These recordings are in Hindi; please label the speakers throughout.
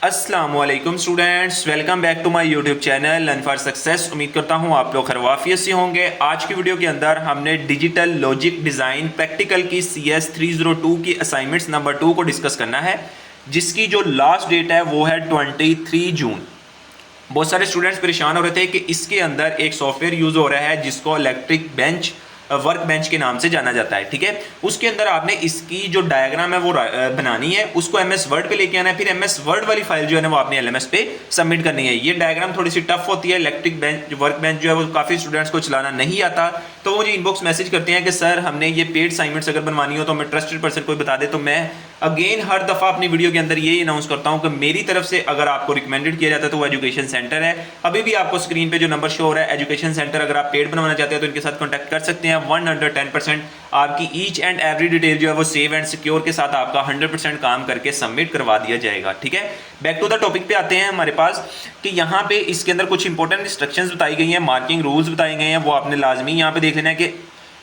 Speaker 1: अस्सलामुअलैकुम students, welcome back to my YouTube channel learn for success. उम्मीद करता हूँ आप लोग खैरियत से होंगे। आज की वीडियो के अंदर हमने डिजिटल लॉजिक डिज़ाइन प्रैक्टिकल की CS 302 की असाइनमेंट्स नंबर 2 को डिस्कस करना है, जिसकी जो लास्ट डेट है वो है 23 जून। बहुत सारे स्टूडेंट्स परेशान हो रहे थे कि इसके अंदर एक सॉफ्टवेयर यूज़ हो रहा है जिसको इलेक्ट्रिक बेंच वर्क बेंच के नाम से जाना जाता है। ठीक है, उसके अंदर आपने इसकी जो डायग्राम है वो बनानी है, उसको MS वर्ड पे लेके आना है, फिर MS वर्ड वाली फाइल जो है ना वो आपने LMS पे सबमिट करनी है। ये डायग्राम थोड़ी सी टफ होती है। इलेक्ट्रिक बेंच वर्क बेंच जो है वो काफ़ी स्टूडेंट्स को चलाना नहीं आता, तो वो मुझे इनबॉक्स मैसेज करते हैं कि सर हमने ये पेड असाइनमेंट्स अगर बनवानी हो तो मैं ट्रस्टेड पर्सन कोई बता दे। तो मैं अगेन हर दफ़ा अपनी वीडियो के अंदर यही अनाउंस करता हूँ कि मेरी तरफ से अगर आपको रिकमेंडेड किया जाता है तो वो एजुकेशन सेंटर है। अभी भी आपको स्क्रीन पे जो नंबर शो हो रहा है एजुकेशन सेंटर, अगर आप पेड बनवाना चाहते हैं तो इनके साथ कॉन्टैक्ट कर सकते हैं। 110% आपकी ईच एंड एवरी डिटेल जो है वो सेव एंड सिक्योर के साथ आपका 100% काम करके सबमिट करवा दिया जाएगा। ठीक है, बैक टू द टॉपिक पे आते हैं हमारे पास कि यहाँ पे इसके अंदर कुछ इंपॉर्टेंट इंस्ट्रक्शंस बताई गई हैं, मार्किंग रूल्स बताए गए हैं, वो आपने लाजमी यहाँ पे देख लेना है कि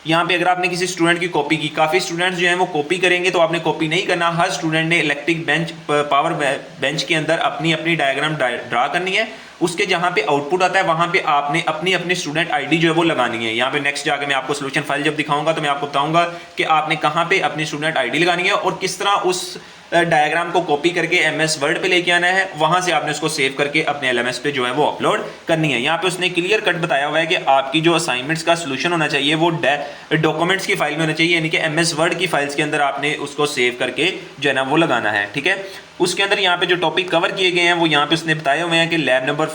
Speaker 1: यहाँ पे अगर आपने किसी स्टूडेंट की कॉपी की, काफ़ी स्टूडेंट्स जो हैं वो कॉपी करेंगे, तो आपने कॉपी नहीं करना। हर स्टूडेंट ने इलेक्ट्रिक बेंच पावर बेंच के अंदर अपनी अपनी डायग्राम ड्रा करनी है। उसके जहाँ पे आउटपुट आता है वहाँ पे आपने अपनी अपनी स्टूडेंट आईडी जो है वो लगानी है। यहाँ पे नेक्स्ट जाके मैं आपको सोल्यूशन फाइल जब दिखाऊंगा तो मैं आपको बताऊंगा कि आपने कहाँ पे अपनी स्टूडेंट आईडी लगानी है और किस तरह उस डायग्राम को कॉपी करके MS वर्ड पे लेके आना है, वहां से आपने उसको सेव करके अपने LMS पे जो है वो अपलोड करनी है। यहाँ पे उसने क्लियर कट बताया हुआ है कि आपकी जो असाइनमेंट्स का सोल्यूशन होना चाहिए वो डॉक्यूमेंट्स की फाइल में होना चाहिए, यानी कि MS वर्ड की फाइल्स के अंदर आपने उसको सेव करके जो है ना वो लगाना है। ठीक है, उसके अंदर यहाँ पे जो टॉपिक कवर किए गए हैं वो यहाँ पे उसने बताए हुए हैं कि लैब नंबर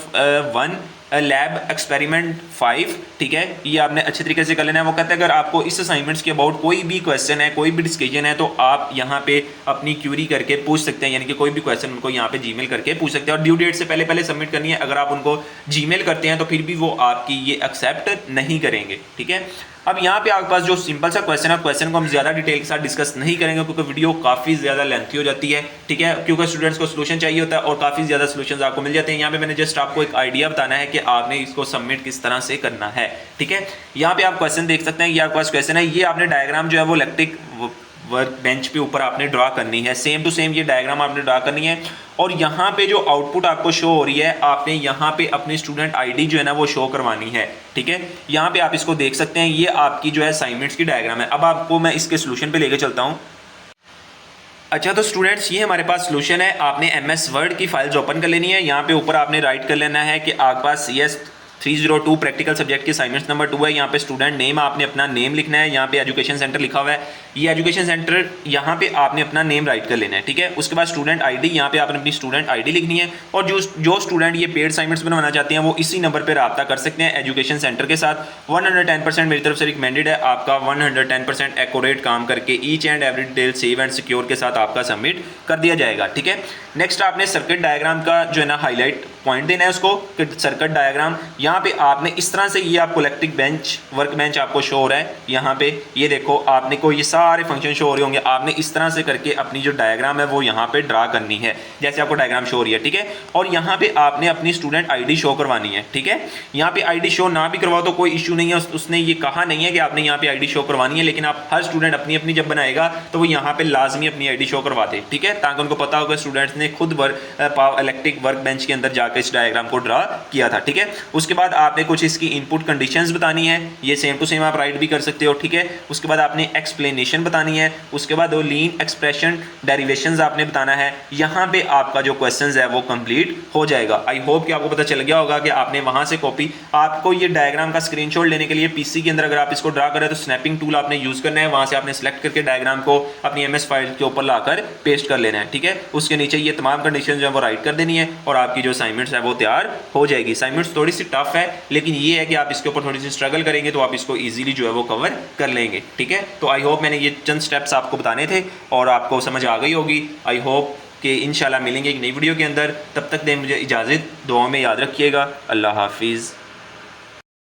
Speaker 1: 1 लैब एक्सपेरिमेंट 5, ठीक है, ये आपने अच्छे तरीके से कर लेना है। वो कहते हैं अगर आपको इस असाइनमेंट्स के अबाउट कोई भी क्वेश्चन है, कोई भी डिस्कशन है, तो आप यहाँ पे अपनी क्यूरी करके पूछ सकते हैं, यानी कि कोई भी क्वेश्चन उनको यहाँ पे जीमेल करके पूछ सकते हैं और ड्यू डेट से पहले पहले सबमिट करनी है। अगर आप उनको जीमेल करते हैं तो फिर भी वो आपकी ये एक्सेप्ट नहीं करेंगे। ठीक है, अब यहाँ पे आपके पास जो सिंपल सा क्वेश्चन है, क्वेश्चन को हम ज़्यादा डिटेल के साथ डिस्कस नहीं करेंगे क्योंकि वीडियो काफ़ी ज़्यादा लेंथी हो जाती है। ठीक है, क्योंकि स्टूडेंट्स को सोल्यूशन चाहिए होता है और काफ़ी ज़्यादा सोल्यूशंस आपको मिल जाते हैं। यहाँ पे मैंने जस्ट आपको एक आइडिया बताना है कि आपने इसको सबमिट किस तरह से करना है। ठीक है, यहाँ पे आप क्वेश्चन देख सकते हैं, ये आपके पास क्वेश्चन है, ये आपने डायग्राम जो है वो इलेक्ट्रिक वर्क बेंच पे ऊपर आपने ड्रा करनी है, सेम टू सेम ये डायग्राम आपने ड्रा करनी है। और यहाँ पे जो आउटपुट आपको शो हो रही है, आपने यहाँ पे अपनी स्टूडेंट आईडी जो है ना वो शो करवानी है। ठीक है, यहाँ पे आप इसको देख सकते हैं, ये आपकी जो है असाइनमेंट्स की डायग्राम है। अब आपको मैं इसके सोल्यूशन पे लेके चलता हूँ। अच्छा, तो स्टूडेंट्स ये हमारे पास सोल्यूशन है। आपने MS वर्ड की फाइल्स ओपन कर लेनी है। यहाँ पे ऊपर आपने राइट कर लेना है कि आपके पास CS 302 प्रैक्टिकल सब्जेक्ट की असाइनमेंट्स नंबर 2 है। यहाँ पे स्टूडेंट नेम आपने अपना नेम लिखना है, यहाँ पे एजुकेशन सेंटर लिखा हुआ है, ये एजुकेशन सेंटर यहाँ पे आपने अपना नेम राइट कर लेना है। ठीक है, उसके बाद स्टूडेंट आईडी, यहाँ पे आपने अपनी स्टूडेंट आईडी लिखनी है। और जो स्टूडेंट ये पेड असाइनमेंट्स बनवाना चाहते हैं वो इसी नंबर पर रब्ता कर सकते हैं एजुकेशन सेंटर के साथ। 110% मेरी तरफ से रिकमेंडेड है, आपका 110% एक्यूरेट काम करके each and every detail save and secure के साथ आपका सबमिट कर दिया जाएगा। ठीक है, नेक्स्ट आपने सर्किट डायग्राम का जो है ना हाईलाइट पॉइंट देना है उसको कि सर्किट डायग्राम यहाँ पे आपने इस तरह से, ये आपको इलेक्ट्रिक बेंच वर्क बेंच आपको शो हो रहा है। यहाँ पे ये देखो, आपने को ये सारे फंक्शन शो हो रहे होंगे, आपने इस तरह से करके अपनी जो डायग्राम है वो यहाँ पे ड्रा करनी है, जैसे आपको डायग्राम शो हो रही है। ठीक है, और यहाँ पे आपने अपनी स्टूडेंट आईडी शो करवानी है। ठीक है, यहाँ पे आईडी शो ना भी करवाओ तो कोई इशू नहीं है, उसने ये कहा नहीं है कि आपने यहाँ पे आईडी शो करवानी है, लेकिन आप हर स्टूडेंट अपनी अपनी जब बनाएगा तो वो यहाँ पे लाजमी अपनी आईडी शो करवा दे। ठीक है, ताकि उनको पता होगा स्टूडेंट्स ने खुद इलेक्ट्रिक वर्क बेंच के अंदर जाकर इस डायग्राम को ड्रा किया था। ठीक है, उसके बाद आपने कुछ इसकी इनपुट कंडीशंस बतानी है, ये सेम टू सेम आप राइट भी कर सकते हो। ठीक है, उसके बाद आपने एक्सप्लेनेशन बतानी है, उसके बाद वो लीन एक्सप्रेशन डेरिवेशंस आपने बताना है। यहाँ पे आपका जो क्वेश्चंस है वो कंप्लीट हो जाएगा। आई होप कि आपको पता चल गया होगा कि आपने वहां से कॉपी, आपको ये डायग्राम का स्क्रीनशॉट लेने के लिए पीसी के अंदर अगर आप इसको ड्रा करें तो स्नैपिंग टूल आपने यूज करना है, वहां से आपने सेलेक्ट करके डायग्राम को अपनी MS फाइल के ऊपर लाकर पेस्ट कर लेना है। ठीक है, उसके नीचे ये तमाम कंडीशन जो है वो राइट कर देनी है और आपकी जो असाइनमेंट्स है वो तैयार हो जाएगी। असाइनमेंट्स थोड़ी सी टफ है, लेकिन ये है कि आप इसके ऊपर थोड़ी सी स्ट्रगल करेंगे तो आप इसको इजीली जो है वो कवर कर लेंगे। ठीक है, तो आई होप मैंने ये चंद स्टेप्स आपको बताने थे और आपको समझ आ गई होगी। आई होप कि इंशाल्लाह मिलेंगे एक नई वीडियो के अंदर। तब तक दें मुझे इजाज़त, दुआओं में याद रखिएगा। अल्लाह हाफिज़।